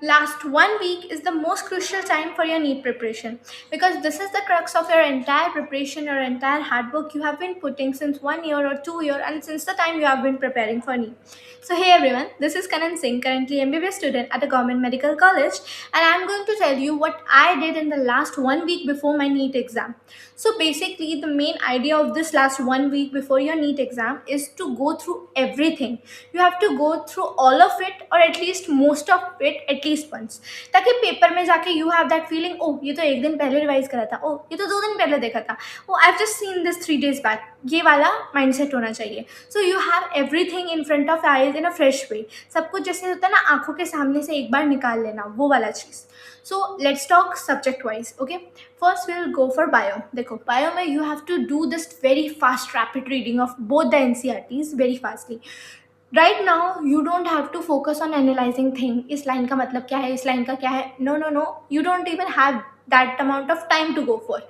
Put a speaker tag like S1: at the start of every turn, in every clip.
S1: Last 1 week is the most crucial time for your NEET preparation because this is the crux of your entire preparation, your entire hard work you have been putting since 1 year or 2 year and since the time you have been preparing for NEET. So hey everyone, this is Kanan Singh, currently MBBS student at a government medical college, and I'm going to tell you what I did in the last 1 week before my NEET exam. So basically the main idea of this last 1 week before your NEET exam is to go through everything. You have to go through all of it or at least most of it at least once, ताकि paper में जाके you have that feeling, oh ये तो एक दिन पहले revise करा था, oh ये तो 2 दिन पहले देखा था, oh I've just seen this 3 days back, ये वाला माइंडसेट होना चाहिए. So you have everything in front of eyes in a fresh way. सब कुछ जैसे होता है ना, आंखों के सामने से एक बार निकाल लेना, वो वाला चीज़. So let's talk subject wise. Okay, first will go for bio. देखो बायो में you have to do this very fast rapid reading of both the NCERTs very fastly. Right now you don't have to focus on analysing thing, इस line का मतलब क्या है, इस line का क्या है. No no no, you don't even have that amount of time to go for.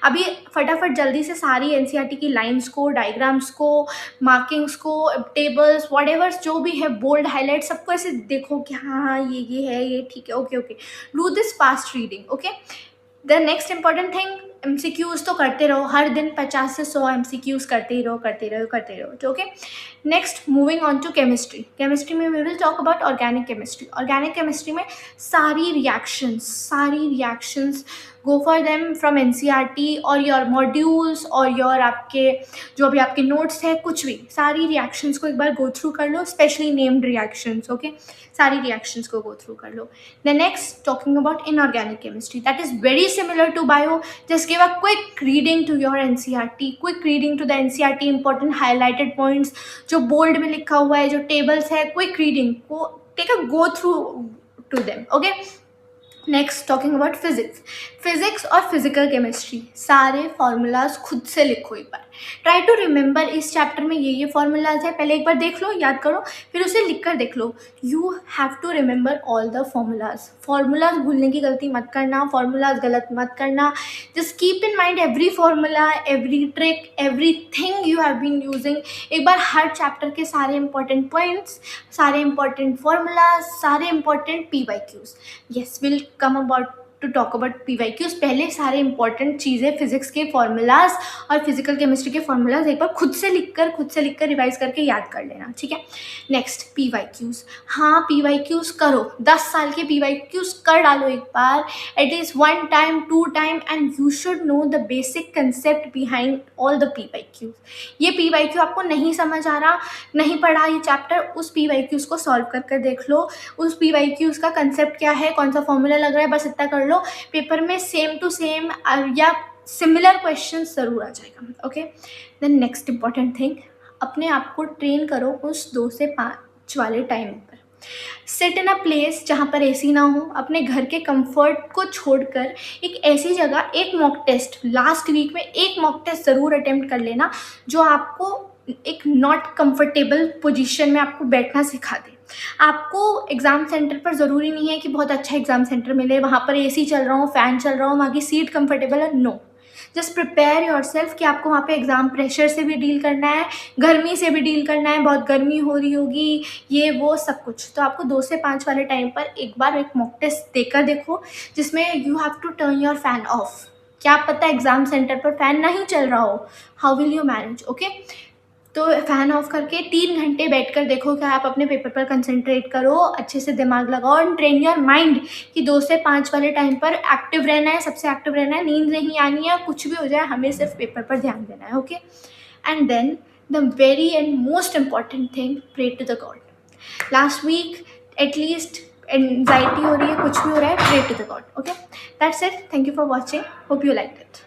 S1: अभी फटाफट जल्दी से सारी एनसीईआरटी की लाइन्स को, डायग्राम्स को, मार्किंग्स को, टेबल्स, वॉट एवर्स जो भी है, बोल्ड हाईलाइट, सबको ऐसे देखो कि हाँ ये है, ये ठीक है, okay okay. Do this fast reading. Okay, the next important thing, MCQs तो करते रहो. हर दिन 50 से 100 एमसीक्यूज करते ही रहो, करते रहो, करते रहो. तो okay, next moving on to chemistry. Chemistry में we will talk about organic chemistry. Organic chemistry में सारी reactions go for them from NCERT और योर मॉड्यूल्स और योर आपके जो भी आपके नोट्स है, कुछ भी सारी रिएक्शंस को एक बार गो थ्रू कर लो, स्पेशली नेम्ड रिएक्शंस. ओके, सारी रिएक्शंस को गो थ्रू कर लो. The next talking about inorganic chemistry, that is very similar to bio. Just give a quick reading to your NCERT, quick reading to the NCERT, important highlighted points जो bold में लिखा हुआ है, जो tables है, quick reading को take a go through to them. Okay, next talking about physics और physical chemistry. सारे फार्मूलाज खुद से लिखो एक बार. ट्राई टू रिमेंबर, इस चैप्टर में ये फार्मूलाज है, पहले एक बार देख लो, याद करो, फिर उसे लिख कर देख लो. You have to remember all the formulas भूलने की गलती मत करना, फार्मूलाज गलत मत करना. Just keep in mind every formula, every trick, every thing you have been using. एक बार हर चैप्टर के सारे इंपॉर्टेंट पॉइंट्स, सारे इंपॉर्टेंट फार्मूलाज, सारे important PYQs. Yes, will come about to talk about PYQs. पहले सारे इंपॉर्टेंट चीज़ें, फिजिक्स के फार्मूलाज और फिजिकल केमिस्ट्री के फार्मूलाज एक बार खुद से लिखकर रिवाइज करके याद कर लेना. ठीक है, नेक्स्ट पीवाईक्यूज. हाँ, पीवाईक्यूज करो, 10 साल के पीवाईक्यूज कर डालो एक बार, at least 1 time 2 time, and you should know the basic concept behind all the PYQs. ये पीवाईक्यू आपको नहीं समझ आ रहा, नहीं पढ़ा ये चैप्टर, उस पीवाईक्यूज को सॉल्व कर देख लो. उस पीवाईक्यूज का कंसेप्ट क्या है, कौन सा फॉर्मूला लग रहा है, बस इतना कर लो. पेपर में सेम टू सेम या सिमिलर क्वेश्चन जरूर आ जाएगा. Okay, then next important thing, अपने आप को ट्रेन करो उस 2 से 5 वाले टाइम पर. सिट इन अ प्लेस जहाँ पर एसी ना हो. अपने घर के कंफर्ट को छोड़कर एक ऐसी जगह, एक मॉक टेस्ट, लास्ट वीक में एक मॉक टेस्ट ज़रूर अटेम्प्ट कर लेना जो आपको एक नॉट कंफर्टेबल पोजीशन में आपको बैठना सिखा दे. आपको एग्ज़ाम सेंटर पर ज़रूरी नहीं है कि बहुत अच्छा एग्ज़ाम सेंटर मिले, वहाँ पर एसी चल रहा हो, फ़ैन चल रहा हो, वहाँ की सीट कंफर्टेबल है. No, just prepare yourself कि आपको वहाँ पे एग्ज़ाम प्रेशर से भी डील करना है, गर्मी से भी डील करना है, बहुत गर्मी हो रही होगी, ये वो सब कुछ. तो आपको 2 से 5 वाले टाइम पर एक बार एक मॉक टेस्ट देकर देखो जिसमें you have to turn your fan off. क्या पता एग्ज़ाम सेंटर पर फ़ैन नहीं चल रहा हो, how will you manage. Okay, तो फ़ैन ऑफ करके 3 घंटे बैठकर देखो कि आप अपने पेपर पर कंसंट्रेट करो, अच्छे से दिमाग लगाओ, एंड ट्रेन योर माइंड कि 2 से 5 वाले टाइम पर एक्टिव रहना है, सबसे एक्टिव रहना है, नींद नहीं आनी है, कुछ भी हो जाए हमें सिर्फ पेपर पर ध्यान देना है. Okay, and then the very end most important thing, pray to the God. Last week at least anxiety हो रही है, कुछ भी हो रहा है, pray to the God. Okay, that's it. Thank you for watching, hope you like it.